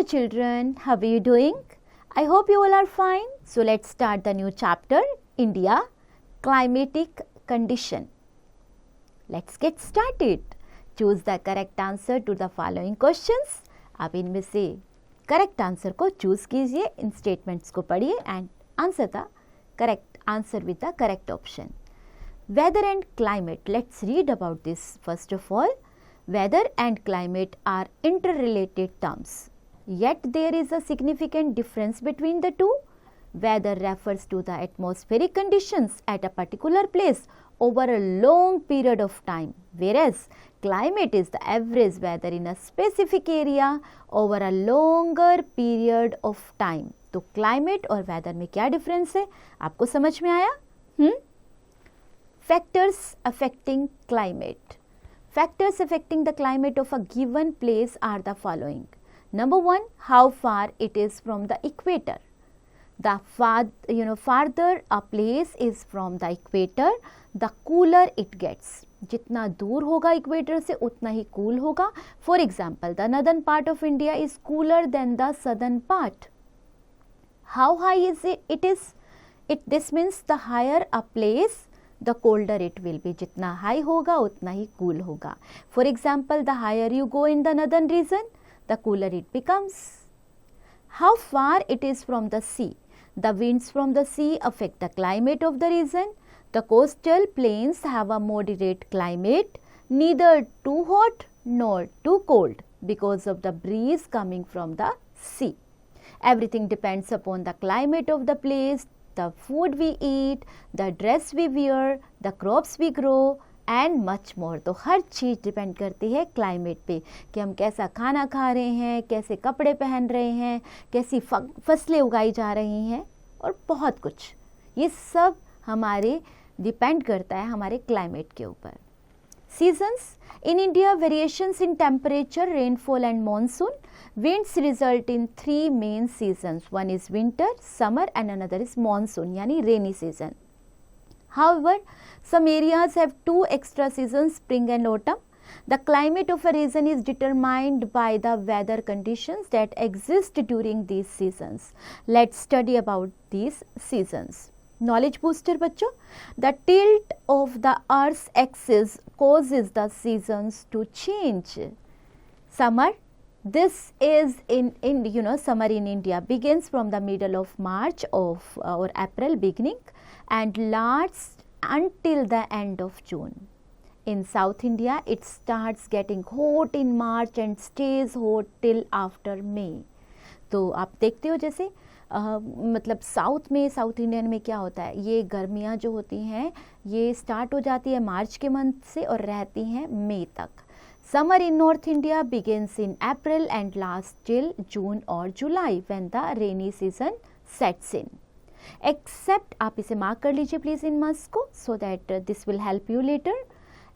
children, how are you doing? I hope you all are fine. So let's start the new chapter, India, climatic condition. Let's get started. Choose the correct answer to the following questions. आप इनमें से correct answer को choose कीजिए, इन statements को पढ़िए and answer the correct answer with the correct option. Weather and climate. Let's read about this. First of all, weather and climate are interrelated terms. Yet there is a significant difference between the two. Weather refers to the atmospheric conditions at a particular place over a long period of time, whereas climate is the average weather in a specific area over a longer period of time. तो climate और weather में क्या difference है, आपको समझ में आया? Factors affecting climate. Factors affecting the climate of a given place are the following. Number one, how far it is from the equator. The farther a place is from the equator, the cooler it gets. जितना दूर होगा equator से उतना ही cool होगा. For example, the northern part of India is cooler than the southern part. How high is it? This means the higher a place, the colder it will be. जितना high होगा उतना ही cool होगा. For example, the higher you go in the northern region, the cooler it becomes. How far it is from the sea. The winds from the sea affect the climate of the region. The coastal plains have a moderate climate, neither too hot nor too cold because of the breeze coming from the sea. Everything depends upon the climate of the place, the food we eat, the dress we wear, the crops we grow and much more. तो हर चीज़ depend करती है climate पे कि हम कैसा खाना खा रहे हैं, कैसे कपड़े पहन रहे हैं, कैसी फसलें उगाई जा रही हैं और बहुत कुछ. ये सब हमारे डिपेंड करता है हमारे क्लाइमेट के ऊपर. Seasons. In India, variations in temperature, rainfall and monsoon. Winds result in three main seasons. One is winter, summer and another is monsoon, यानी rainy season. However, some areas have two extra seasons, spring and autumn. The climate of a region is determined by the weather conditions that exist during these seasons. Let's study about these seasons. Knowledge booster बच्चों. The tilt of the Earth's axis causes the seasons to change. Summer. This is summer in India begins from the middle of March or April beginning and lasts until the end of June. In South India, it starts getting hot in March and stays hot till after May. तो आप देखते हो जैसे मतलब south Indian में क्या होता है, ये गर्मियाँ जो होती हैं ये स्टार्ट हो जाती है मार्च के मंथ से और रहती हैं मई तक. Summer in North India begins in April and lasts till June or July when the rainy season sets in. Except, आप इसे मार्क कर लीजिए प्लीज इन मार्क्स को so that this will help you later.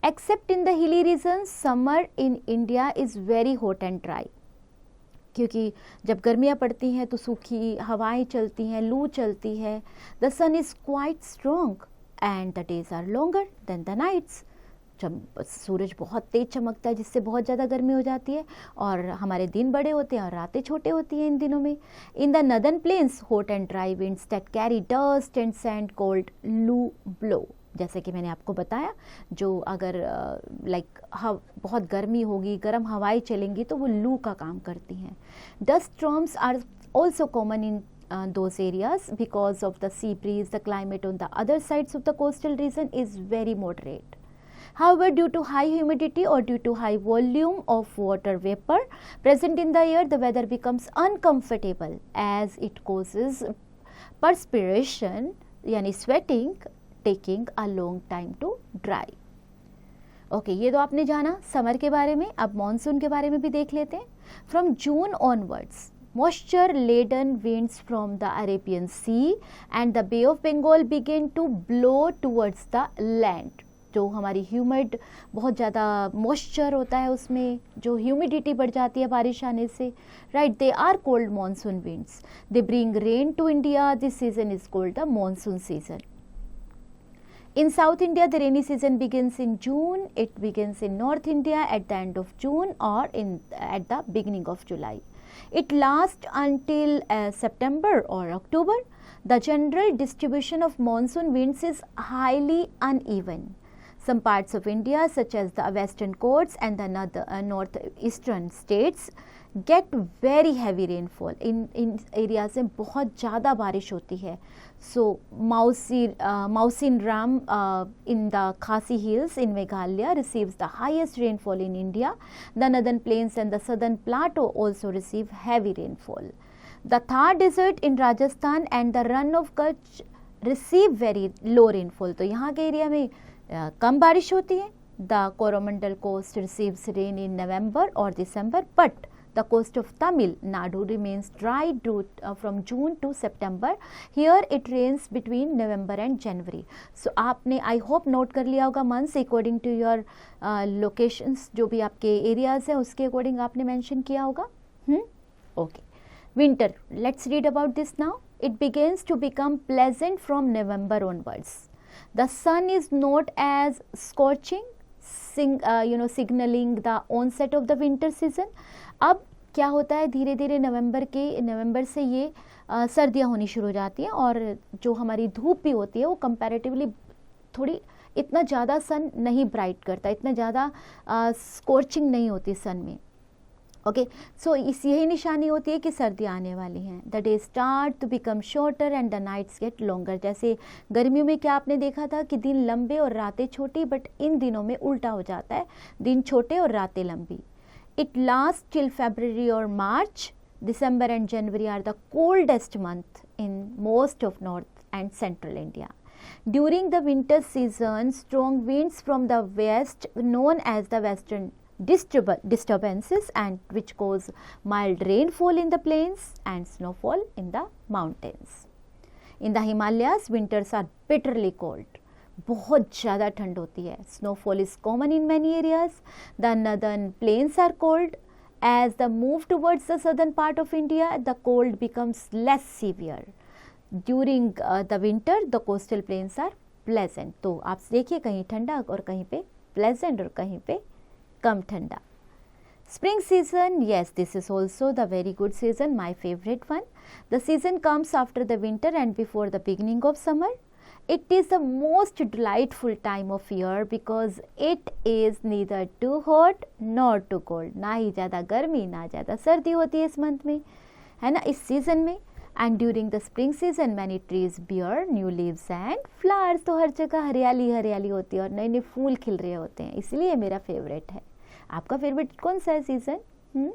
Except in the hilly regions, summer in India is very hot and dry. क्योंकि जब गर्मियाँ पड़ती हैं तो सूखी हवाएं चलती हैं, लू चलती है. The sun is quite strong and the days are longer than the nights. जब सूरज बहुत तेज चमकता है जिससे बहुत ज़्यादा गर्मी हो जाती है और हमारे दिन बड़े होते हैं और रातें छोटे होती हैं इन दिनों में. In the northern plains hot and dry winds that carry dust and sand called loo blow. जैसे कि मैंने आपको बताया, जो अगर बहुत गर्मी होगी, गर्म हवाएं चलेंगी तो वो लू का काम करती हैं. Dust storms are also common in those areas because of the sea breeze. The climate on the other sides of the coastal region is very moderate. However, due to high humidity or due to high volume of water vapor present in the air, the weather becomes uncomfortable as it causes perspiration, यानी sweating, taking a long time to dry. Okay, ये तो आपने जाना summer के बारे में. अब monsoon के बारे में भी देख लेते हैं. From June onwards, moisture-laden winds from the Arabian Sea and the Bay of Bengal begin to blow towards the land. जो हमारी ह्यूमिड बहुत ज़्यादा मॉइस्चर होता है उसमें जो ह्यूमिडिटी बढ़ जाती है बारिश आने से, right, they are cold monsoon winds. They bring rain to India. This season is called the monsoon season. In South India, the rainy season begins in June. It begins in North India at the end of June or at the beginning of July. It lasts until September or October. The general distribution of monsoon winds is highly uneven. Some parts of India, such as the western coasts and the northeastern states, get very heavy rainfall. In areas में बहुत ज़्यादा बारिश होती है. So Mawsyn Ram in the Khasi Hills in Meghalaya receives the highest rainfall in India. The northern plains and the southern plateau also receive heavy rainfall. The Thar Desert in Rajasthan and the Rann of Kutch receive very low rainfall. तो यहाँ के area में कम बारिश होती है. The Coromandel coast receives rain in November or December, but the coast of Tamil Nadu remains dry from June to September. Here it rains between November and January. So आपने I hope note कर लिया होगा months according to your locations, जो भी आपके areas है उसके according आपने mention किया होगा. Okay. Winter. Let's read about this now. It begins to become pleasant from November onwards. The sun is not as scorching, signaling the onset of the winter season. अब क्या होता है, धीरे धीरे नवंबर से ये सर्दियाँ होनी शुरू हो जाती हैं और जो हमारी धूप भी होती है वो कंपैरेटिवली थोड़ी इतना ज़्यादा सन नहीं ब्राइट करता, इतना ज़्यादा स्कॉर्चिंग नहीं होती सन में. ओके, सो इस यही निशानी होती है कि सर्दी आने वाली हैं. The day start to become shorter and the nights get longer. जैसे गर्मियों में क्या आपने देखा था कि दिन लंबे और रातें छोटी, बट इन दिनों में उल्टा हो जाता है, दिन छोटे और रातें लंबी. It lasts till February or March. December and January are the coldest month in most of North and Central India. During the winter season, strong winds from the west, known as the western disturbances, and which cause mild rainfall in the plains and snowfall in the mountains. In the Himalayas, winters are bitterly cold. बहुत ज़्यादा ठंड होती है. Snowfall is common in many areas. The northern plains are cold. As the move towards the southern part of India, the cold becomes less severe. During the winter the coastal plains are pleasant. तो आप देखिए कहीं ठंडा और कहीं पे pleasant और कहीं पे कम ठंडा. Spring season, yes, this is also the very good season, my favorite one. The season comes after the winter and before the beginning of summer. It is the most delightful time of year because it is neither too hot nor too cold. ना ही ज़्यादा गर्मी ना ज़्यादा सर्दी होती है इस month में, है ना, इस सीज़न में. And during the spring season many trees bear new leaves and flowers. तो हर जगह हरियाली हरियाली होती है और नए नए फूल खिल रहे होते हैं, इसलिए मेरा फेवरेट है. आपका फेवरेट कौन सा है season?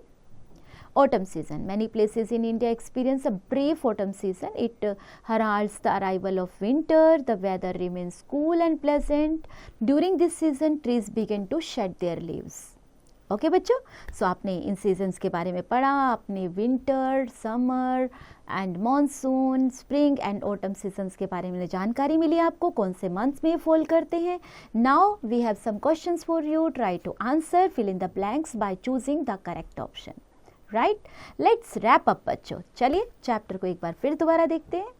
Autumn season. Many places in India experience a brief autumn season. It heralds the arrival of winter. The weather remains cool and pleasant. During this season, trees begin to shed their leaves. Okay बच्चों, सो आपने इन seasons के बारे में पढ़ा. आपने winter, summer and monsoon, spring and autumn seasons के बारे में जानकारी मिली आपको, कौन से मंथ्स में फॉल करते हैं. Now we have some questions for you. Try to answer, fill in the blanks by choosing the correct option. Right, let's wrap up बच्चों. चलिए चैप्टर को एक बार फिर दोबारा देखते हैं.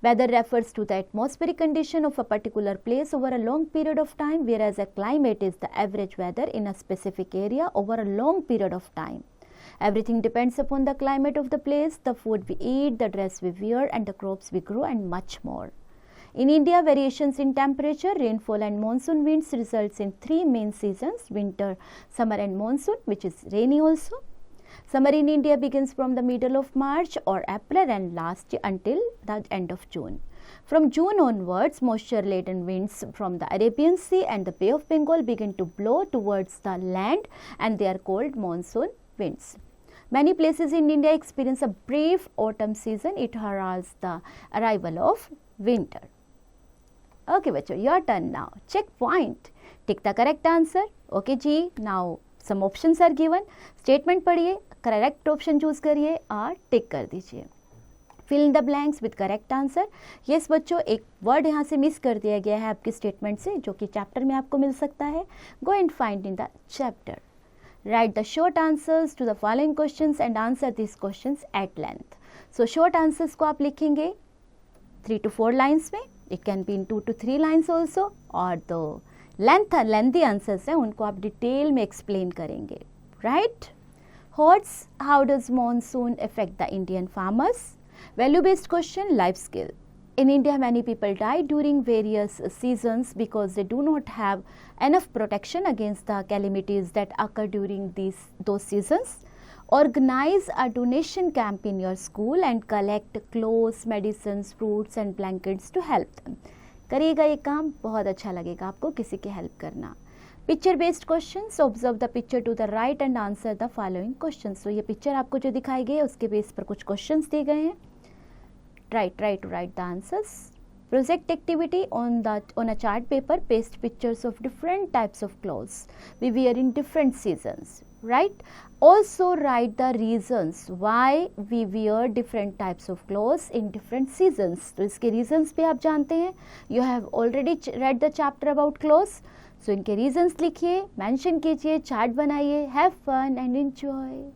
Weather refers to the atmospheric condition of a particular place over a long period of time, whereas a climate is the average weather in a specific area over a long period of time. Everything depends upon the climate of the place, the food we eat, the dress we wear, and the crops we grow, and much more. In India, variations in temperature, rainfall, and monsoon winds results in three main seasons: winter, summer, and monsoon, which is rainy also. Summer in India begins from the middle of March or April and lasts until the end of June. From June onwards, moisture-laden winds from the Arabian Sea and the Bay of Bengal begin to blow towards the land, and they are called monsoon winds. Many places in India experience a brief autumn season. It heralds the arrival of winter. Okay, bachcho, your turn now. Check point. Tick the correct answer. Okay, ji. Now some options are given. Statement पढ़िए, correct option choose करिए और tick कर दीजिए. Fill in the blanks with correct answer. Yes बच्चों, एक word यहाँ से miss कर दिया गया है आपकी स्टेटमेंट से, जो कि चैप्टर में आपको मिल सकता है. Go and find in the chapter. Write the short answers to the following questions and answer this questions at length. So short answers को आप लिखेंगे 3 to 4 लाइन्स में. It can be in 2 to 3 lines also. और दो lengthy answers हैं उनको आप detail में एक्सप्लेन करेंगे. Right, Thoughts, how does monsoon affect the Indian farmers? Value based question, life skill. In India, many people die during various seasons because they do not have enough protection against the calamities that occur during those seasons. Organize a donation camp in your school and collect clothes, medicines, fruits and blankets to help them. करिएगा ये काम, बहुत अच्छा लगेगा आपको किसी की help करना. Picture based questions, observe the picture to the right and answer the following questions. तो ये पिक्चर आपको जो दिखाई गई है उसके बेस पर कुछ क्वेश्चंस दिए गए हैं. try to write the answers. Project activity, on a chart paper paste pictures of different types of clothes we wear in different seasons, right? Also write the reasons why we wear different types of clothes in different seasons. तो इसके reasons भी आप जानते हैं. You have already read the chapter about clothes. So इनके reasons लिखिए, mention कीजिए, chart बनाइए. Have fun and enjoy.